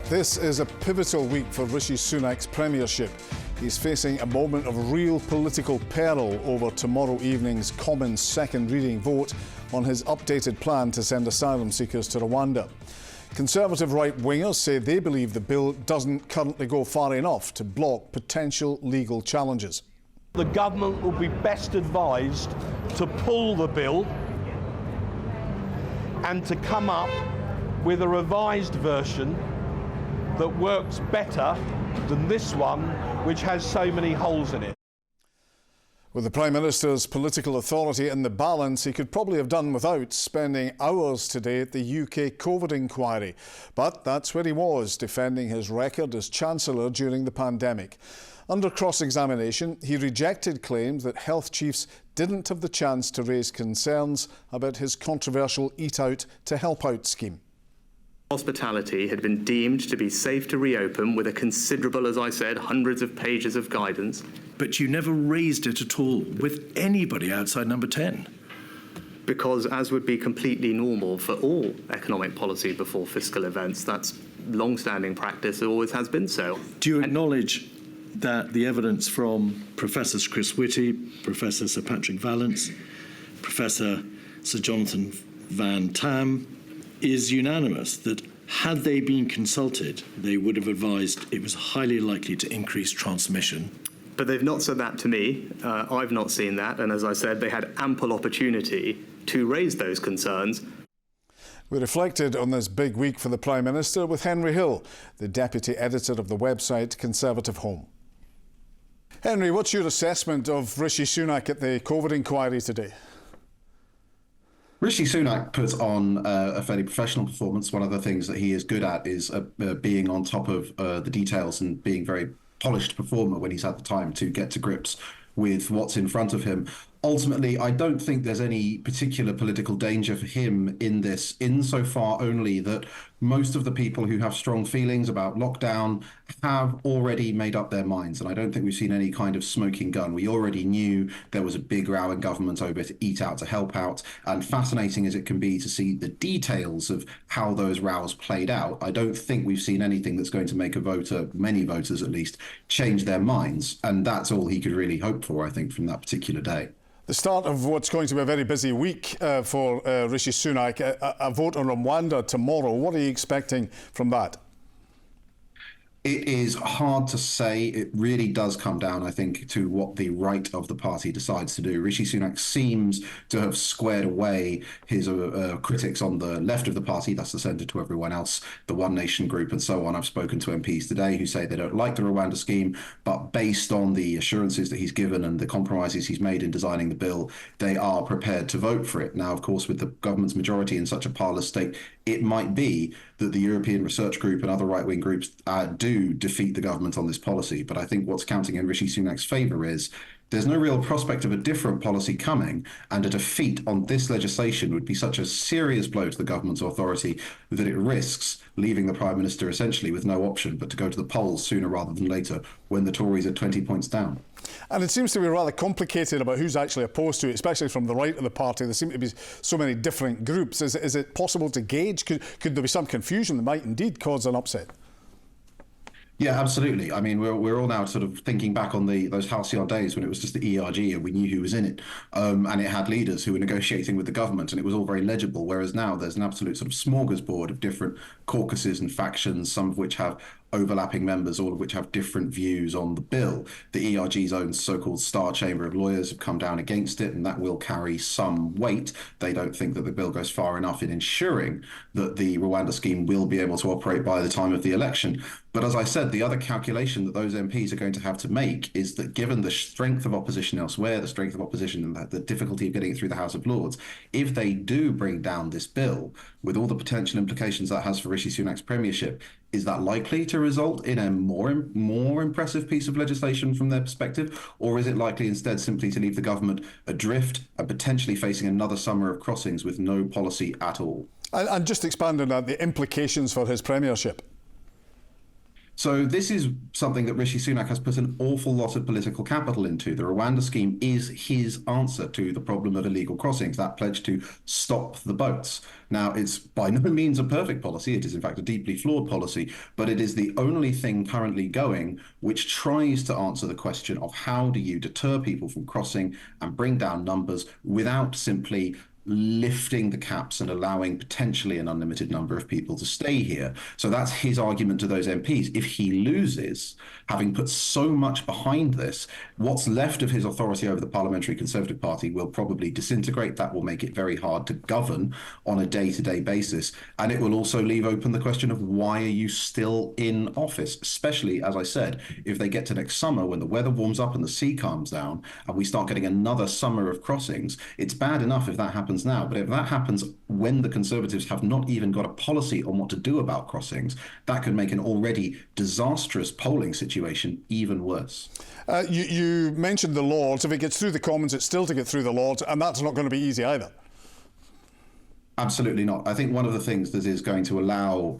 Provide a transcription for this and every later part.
This is a pivotal week for Rishi Sunak's premiership. He's facing a moment of real political peril over tomorrow evening's Commons second reading vote on his updated plan to send asylum seekers to Rwanda. Conservative right-wingers say they believe the bill doesn't currently go far enough to block potential legal challenges. The government will be best advised to pull the bill and to come up with a revised version that works better than this one, which has so many holes in it. With the Prime Minister's political authority in the balance, he could probably have done without spending hours today at the UK COVID inquiry. But that's where he was, defending his record as Chancellor during the pandemic. Under cross-examination, he rejected claims that health chiefs didn't have the chance to raise concerns about his controversial Eat Out to Help Out scheme. Hospitality had been deemed to be safe to reopen with a considerable, as I said, hundreds of pages of guidance. But you never raised it at all with anybody outside number 10. Because, as would be completely normal for all economic policy before fiscal events, that's long-standing practice, it always has been so. Do you acknowledge that the evidence from Professor Chris Whitty, Professor Sir Patrick Vallance, Professor Sir Jonathan Van Tam is unanimous that had they been consulted, they would have advised it was highly likely to increase transmission? But they've not said that to me. I've not seen that. And as I said, they had ample opportunity to raise those concerns. We reflected on this big week for the Prime Minister with Henry Hill, the deputy editor of the website Conservative Home. Henry, what's your assessment of Rishi Sunak at the COVID inquiry today? Rishi Sunak puts on a fairly professional performance. One of the things that he is good at is being on top of the details and being a very polished performer when he's had the time to get to grips with what's in front of him. Ultimately, I don't think there's any particular political danger for him in this, insofar only that most of the people who have strong feelings about lockdown have already made up their minds. And I don't think we've seen any kind of smoking gun. We already knew there was a big row in government over to Eat Out to Help Out. And fascinating as it can be to see the details of how those rows played out, I don't think we've seen anything that's going to make a voter, many voters at least, change their minds. And that's all he could really hope for, I think, from that particular day. The start of what's going to be a very busy week for Rishi Sunak, a vote on Rwanda tomorrow. What are you expecting from that? It is hard to say. It really does come down, I think, to what the right of the party decides to do. Rishi Sunak seems to have squared away his critics on the left of the party, that's the centre to everyone else, the One Nation group and so on. I've spoken to MPs today who say they don't like the Rwanda scheme, but based on the assurances that he's given and the compromises he's made in designing the bill, they are prepared to vote for it. Now, of course, with the government's majority in such a parlous state, it might be that the European Research Group and other right-wing groups do defeat the government on this policy. But I think what's counting in Rishi Sunak's favour is there's no real prospect of a different policy coming, and a defeat on this legislation would be such a serious blow to the government's authority that it risks leaving the Prime Minister essentially with no option but to go to the polls sooner rather than later when the Tories are 20 points down. And it seems to be rather complicated about who's actually opposed to it, especially from the right of the party. There seem to be so many different groups. Is it possible to gauge? Could there be some confusion that might indeed cause an upset? Yeah, absolutely. I mean, we're all now sort of thinking back on those halcyon days when it was just the ERG and we knew who was in it, and it had leaders who were negotiating with the government, and it was all very legible. Whereas now there's an absolute sort of smorgasbord of different caucuses and factions, some of which have overlapping members, all of which have different views on the bill. The ERG's own so-called Star Chamber of Lawyers have come down against it, and that will carry some weight. They don't think that the bill goes far enough in ensuring that the Rwanda scheme will be able to operate by the time of the election. But as I said, the other calculation that those MPs are going to have to make is that given the strength of opposition elsewhere, the strength of opposition and the difficulty of getting it through the House of Lords, if they do bring down this bill, with all the potential implications that has for Rishi Sunak's premiership, is that likely to result in a more impressive piece of legislation from their perspective? Or is it likely instead simply to leave the government adrift and potentially facing another summer of crossings with no policy at all? And just expanding on that, the implications for his premiership. So this is something that Rishi Sunak has put an awful lot of political capital into. The Rwanda scheme is his answer to the problem of illegal crossings, that pledge to stop the boats. Now, it's by no means a perfect policy. It is, in fact, a deeply flawed policy, but it is the only thing currently going which tries to answer the question of how do you deter people from crossing and bring down numbers without simply lifting the caps and allowing potentially an unlimited number of people to stay here. So that's his argument to those MPs. If he loses, having put so much behind this, what's left of his authority over the Parliamentary Conservative Party will probably disintegrate. That will make it very hard to govern on a day-to-day basis. And it will also leave open the question of why are you still in office, especially, as I said, if they get to next summer when the weather warms up and the sea calms down and we start getting another summer of crossings. It's bad enough if that happens now, but if that happens when the Conservatives have not even got a policy on what to do about crossings, that could make an already disastrous polling situation even worse. You mentioned the Lords. If it gets through the Commons, it's still to get through the Lords, and that's not going to be easy either. Absolutely not. I think one of the things that is going to allow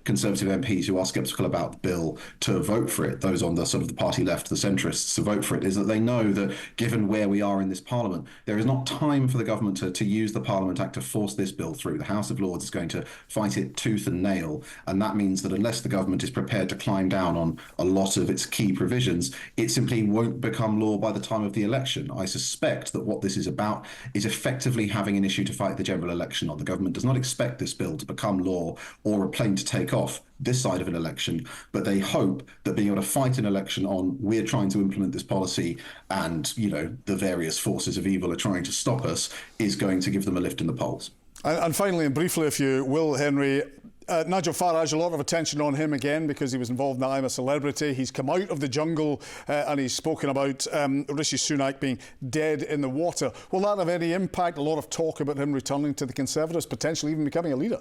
Conservative MPs who are sceptical about the bill to vote for it, those on the sort of the party left, the centrists, to vote for it, is that they know that given where we are in this Parliament, there is not time for the government to use the Parliament Act to force this bill through. The House of Lords is going to fight it tooth and nail, and that means that unless the government is prepared to climb down on a lot of its key provisions, it simply won't become law by the time of the election. I suspect that what this is about is effectively having an issue to fight the general election on. The government does not expect this bill to become law or a plane to take off this side of an election, but they hope that being able to fight an election on we're trying to implement this policy and, you know, the various forces of evil are trying to stop us is going to give them a lift in the polls. And finally and briefly, if you will, Henry, Nigel Farage, a lot of attention on him again because he was involved in I'm a Celebrity. He's come out of the jungle and he's spoken about Rishi Sunak being dead in the water. Will that have any impact? A lot of talk about him returning to the Conservatives, potentially even becoming a leader.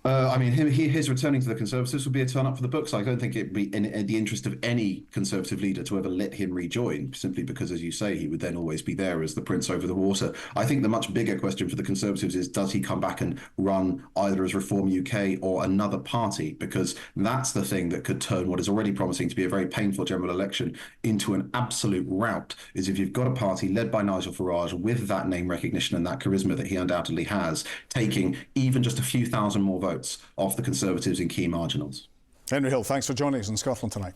I mean, his returning to the Conservatives would be a turn up for the books. I don't think it'd be in the interest of any Conservative leader to ever let him rejoin, simply because, as you say, he would then always be there as the prince over the water. I think the much bigger question for the Conservatives is, does he come back and run either as Reform UK or another party? Because that's the thing that could turn what is already promising to be a very painful general election into an absolute rout, is if you've got a party led by Nigel Farage with that name recognition and that charisma that he undoubtedly has, taking even just a few thousand more votes off the Conservatives in key marginals. Henry Hill, thanks for joining us in Scotland tonight.